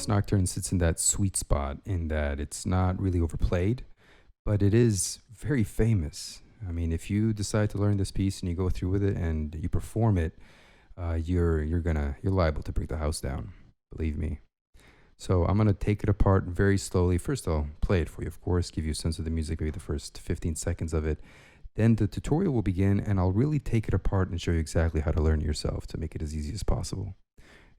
This nocturne sits in that sweet spot in that it's not really overplayed, but it is very famous. I mean, if you decide to learn this piece and you go through with it and you perform it, you're liable to break the house down. Believe me. So I'm gonna take it apart very slowly. First, I'll play it for you, of course, give you a sense of the music, maybe the first 15 seconds of it. Then the tutorial will begin, and I'll really take it apart and show you exactly how to learn it yourself to make it as easy as possible.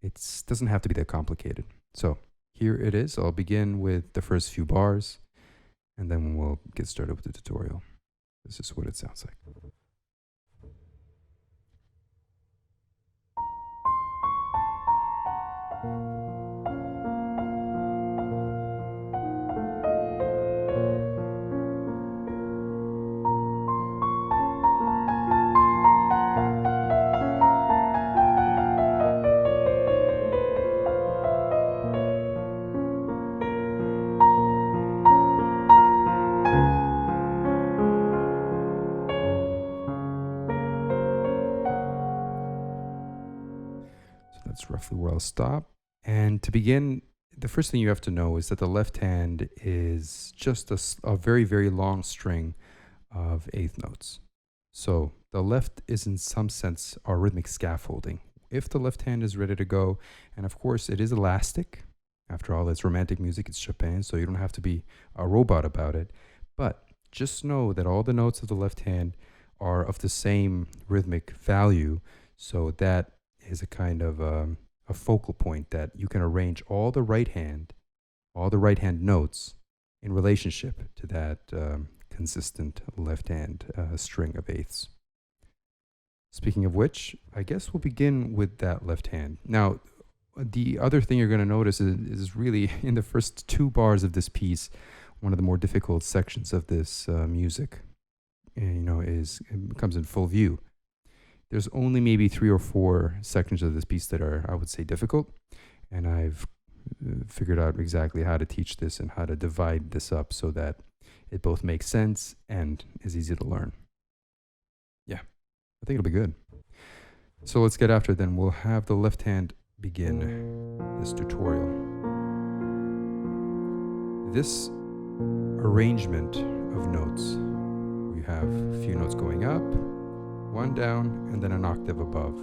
It doesn't have to be that complicated. So here it is. I'll begin with the first few bars, and then we'll get started with the tutorial. This is what it sounds like. That's roughly where I'll stop. And to begin, the first thing you have to know is that the left hand is just a very, very long string of eighth notes. So the left is in some sense our rhythmic scaffolding. If the left hand is ready to go, and of course it is elastic, after all, it's romantic music, it's Chopin, so you don't have to be a robot about it. But just know that all the notes of the left hand are of the same rhythmic value, so that is a kind of a focal point that you can arrange all the right hand notes in relationship to that consistent left hand string of eighths. Speaking of which, I guess we'll begin with that left hand. Now, the other thing you're going to notice is really in the first two bars of this piece, one of the more difficult sections of this music, comes in full view. There's only maybe 3 or 4 sections of this piece that are, I would say, difficult. And I've figured out exactly how to teach this and how to divide this up so that it both makes sense and is easy to learn. Yeah, I think it'll be good. So let's get after it then. We'll have the left hand begin this tutorial. This arrangement of notes, we have a few notes going up, one down, and then an octave above.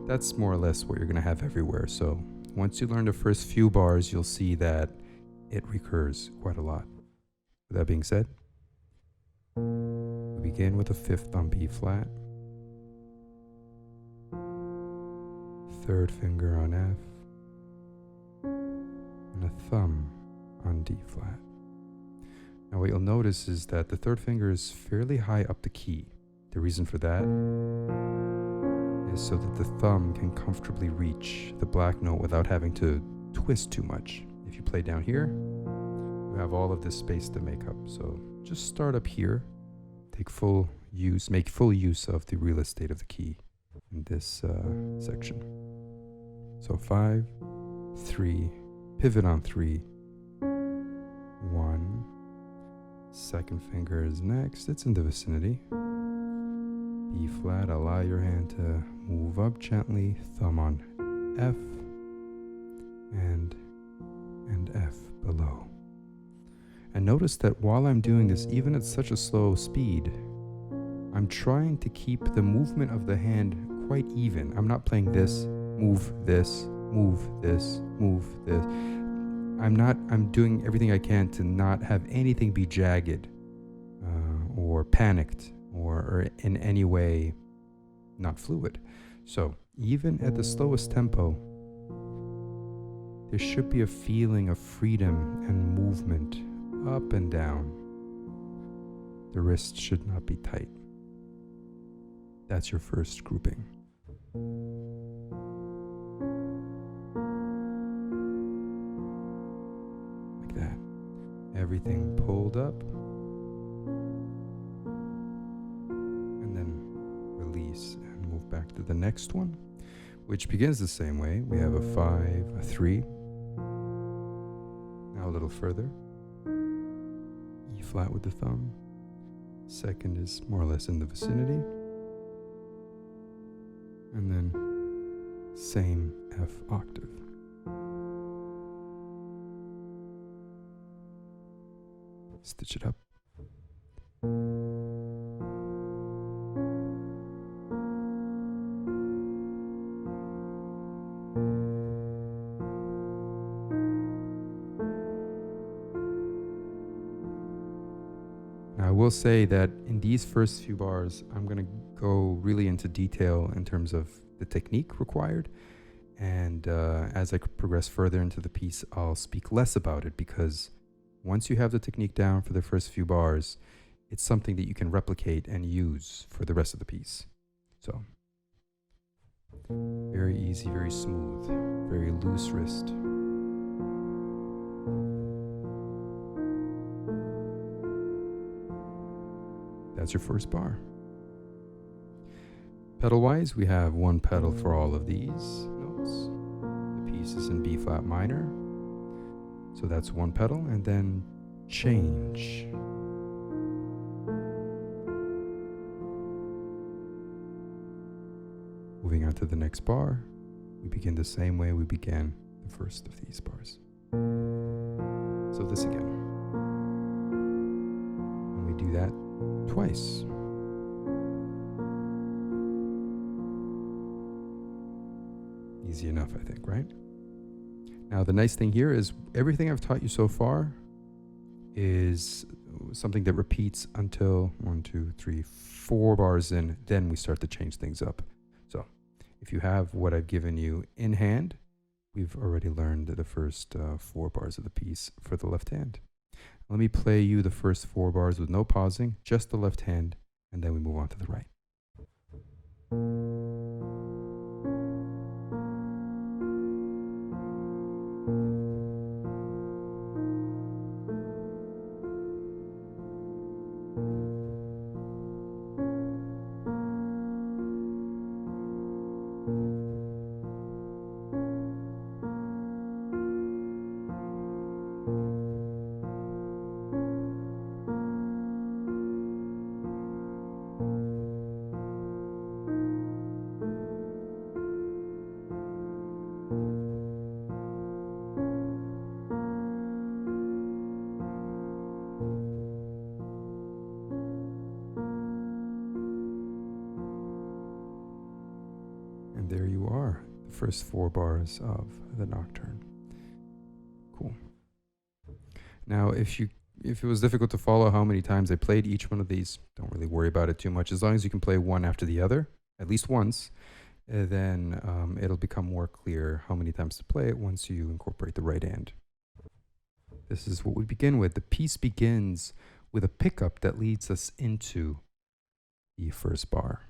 That's more or less what you're going to have everywhere. So once you learn the first few bars, you'll see that it recurs quite a lot. With that being said, we begin with a fifth on B flat, third finger on F, and a thumb on D flat. Now what you'll notice is that the third finger is fairly high up the key. The reason for that is so that the thumb can comfortably reach the black note without having to twist too much. If you play down here, you have all of this space to make up. So just start up here, make full use of the real estate of the key in this section. So 5, 3, pivot on 3, 1, second finger is next, it's in the vicinity. B flat, allow your hand to move up gently, thumb on F, and F below. And notice that while I'm doing this, even at such a slow speed, I'm trying to keep the movement of the hand quite even. I'm not playing this, move this, move this, move this. I'm doing everything I can to not have anything be jagged or panicked or in any way not fluid. So even at the slowest tempo, there should be a feeling of freedom and movement up and down. The wrist should not be tight. That's your first grouping. Like that. Everything pulled up. And then release and move back to the next one, which begins the same way. We have a 5, a 3. Now a little further. E flat with the thumb. Second is more or less in the vicinity. And then same F octave. Stitch it up. Now, I will say that in these first few bars, I'm going to go really into detail in terms of the technique required. And as I progress further into the piece, I'll speak less about it, because once you have the technique down for the first few bars, it's something that you can replicate and use for the rest of the piece. So, very easy, very smooth, very loose wrist. That's your first bar. Pedal-wise, we have one pedal for all of these notes. The piece is in B flat minor, so that's one pedal, and then change. Moving on to the next bar, we begin the same way we began the first of these bars. So this again. And we do that twice. Easy enough, I think, right? Now, the nice thing here is everything I've taught you so far is something that repeats until 4 bars in, then we start to change things up. So if you have what I've given you in hand, we've already learned the first 4 bars of the piece for the left hand. Let me play you the first 4 bars with no pausing, just the left hand, and then we move on to the right. And there you are, the first 4 bars of the Nocturne. Cool. Now, if it was difficult to follow how many times I played each one of these, don't really worry about it too much. As long as you can play one after the other, at least once, then it'll become more clear how many times to play it once you incorporate the right hand. This is what we begin with. The piece begins with a pickup that leads us into the first bar.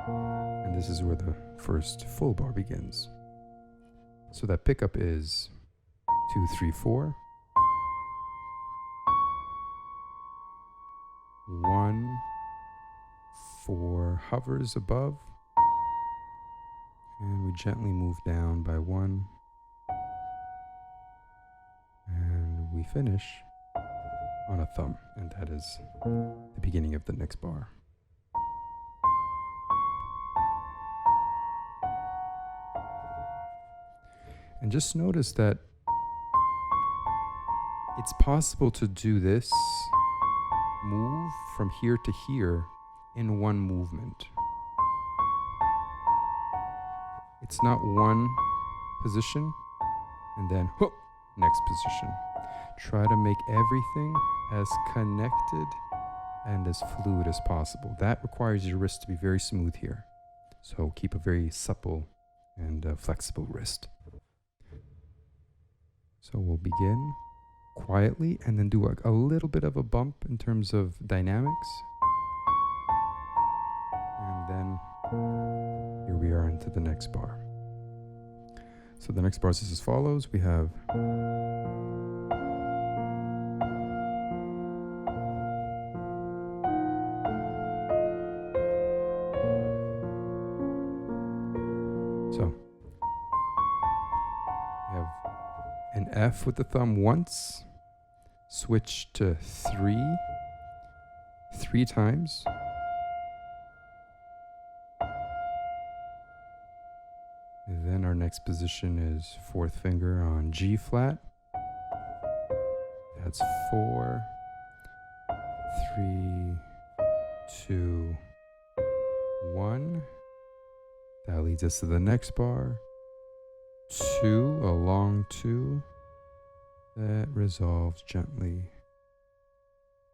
And this is where the first full bar begins. So that pickup is 2, 3, 4. 1, 4 hovers above, and we gently move down by 1, and we finish on a thumb, and that is the beginning of the next bar. And just notice that it's possible to do this move from here to here in one movement. It's not one position and then hook, next position. Try to make everything as connected and as fluid as possible. That requires your wrist to be very smooth here. So keep a very supple and flexible wrist. So we'll begin quietly and then do a little bit of a bump in terms of dynamics. And then here we are into the next bar. So the next bar is as follows. We have an F with the thumb once, switch to 3 times, and then our next position is 4th finger on G flat, That's 4, 3, 2, 1. That leads us to the next bar. 2, a long 2. That resolves gently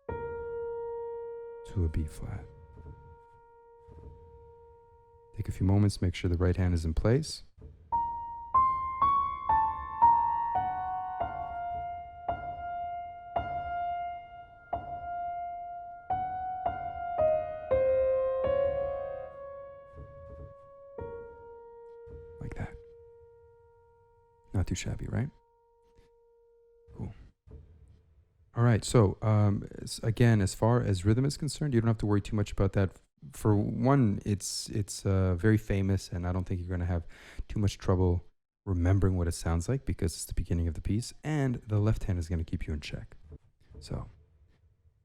to a B flat. Take a few moments, make sure the right hand is in place. Like that. Not too shabby, right? Cool. All right, so again, as far as rhythm is concerned, you don't have to worry too much about that. For one, it's very famous, and I don't think you're going to have too much trouble remembering what it sounds like because it's the beginning of the piece, and the left hand is going to keep you in check. So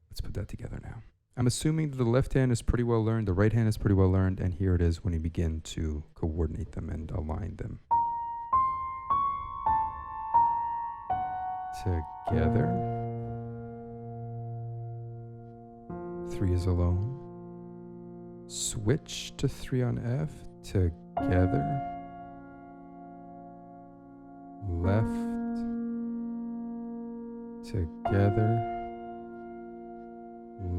let's put that together now. I'm assuming that the left hand is pretty well learned, the right hand is pretty well learned, and here it is when you begin to coordinate them and align them. Together. 3 is alone. Switch to 3 on F. Together. Left. Together.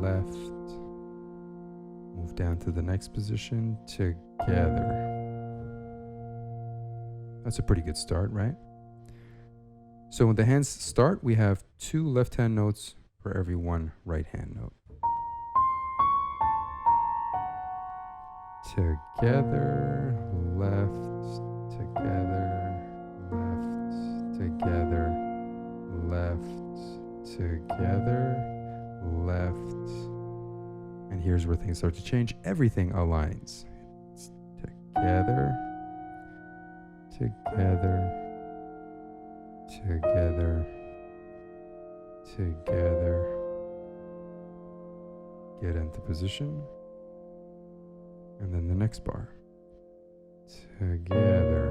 Left. Move down to the next position. Together. That's a pretty good start, right? So when the hands start, we have 2 left-hand notes for every 1 right-hand note. Together, left, together, left, together, left, together, left. And here's where things start to change. Everything aligns. It's together, together, together, together. Get into position. And then the next bar. Together.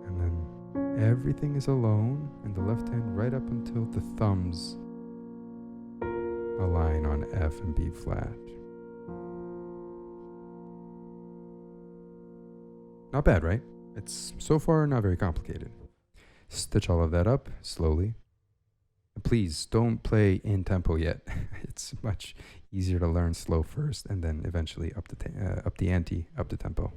And then everything is alone in the left hand right up until the thumbs align on F and B flat. Not bad, right? It's so far not very complicated. Stitch all of that up slowly. And please don't play in tempo yet. It's much easier to learn slow first and then eventually up the ante, up the tempo.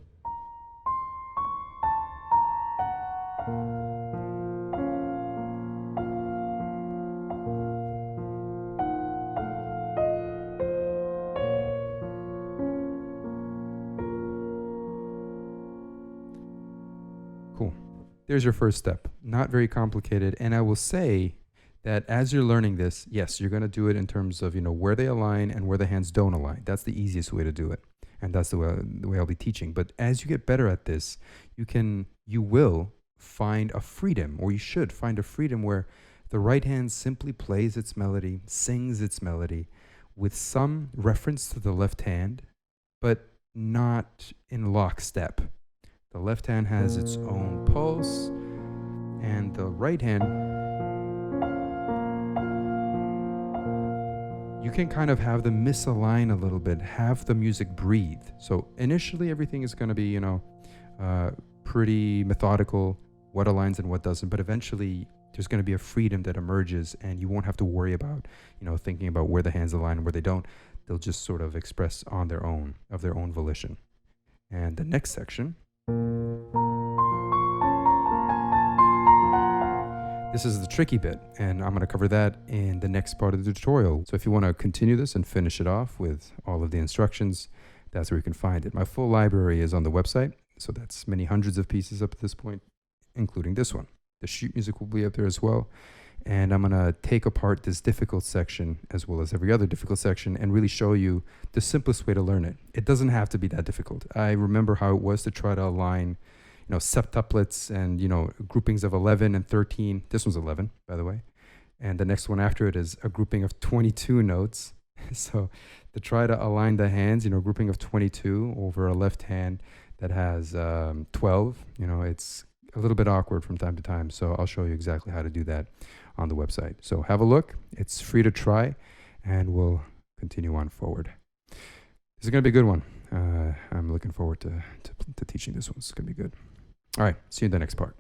Cool. There's your first step. Not very complicated. And I will say that as you're learning this, yes, you're going to do it in terms of, where they align and where the hands don't align. That's the easiest way to do it. And that's the way I'll be teaching. But as you get better at this, you will find a freedom, or you should find a freedom where the right hand simply plays its melody, sings its melody with some reference to the left hand, but not in lockstep. The left hand has its own pulse, and the right hand, you can kind of have them misalign a little bit, have the music breathe. So initially everything is going to be, pretty methodical, what aligns and what doesn't, but eventually there's going to be a freedom that emerges and you won't have to worry about, thinking about where the hands align and where they don't. They'll just sort of express on their own, of their own volition. And the next section, this is the tricky bit, and I'm going to cover that in the next part of the tutorial. So if you want to continue this and finish it off with all of the instructions, that's where you can find it. My full library is on the website, so that's many hundreds of pieces up to this point, including this one. The sheet music will be up there as well. And I'm going to take apart this difficult section as well as every other difficult section and really show you the simplest way to learn it. It doesn't have to be that difficult. I remember how it was to try to align septuplets and, groupings of 11 and 13. This one's 11, by the way. And the next one after it is a grouping of 22 notes. So to try to align the hands, grouping of 22 over a left hand that has 12, it's a little bit awkward from time to time. So I'll show you exactly how to do that on the website. So have a look. It's free to try, and we'll continue on forward. This is going to be a good one. I'm looking forward to teaching this one. It's going to be good. All right. See you in the next part.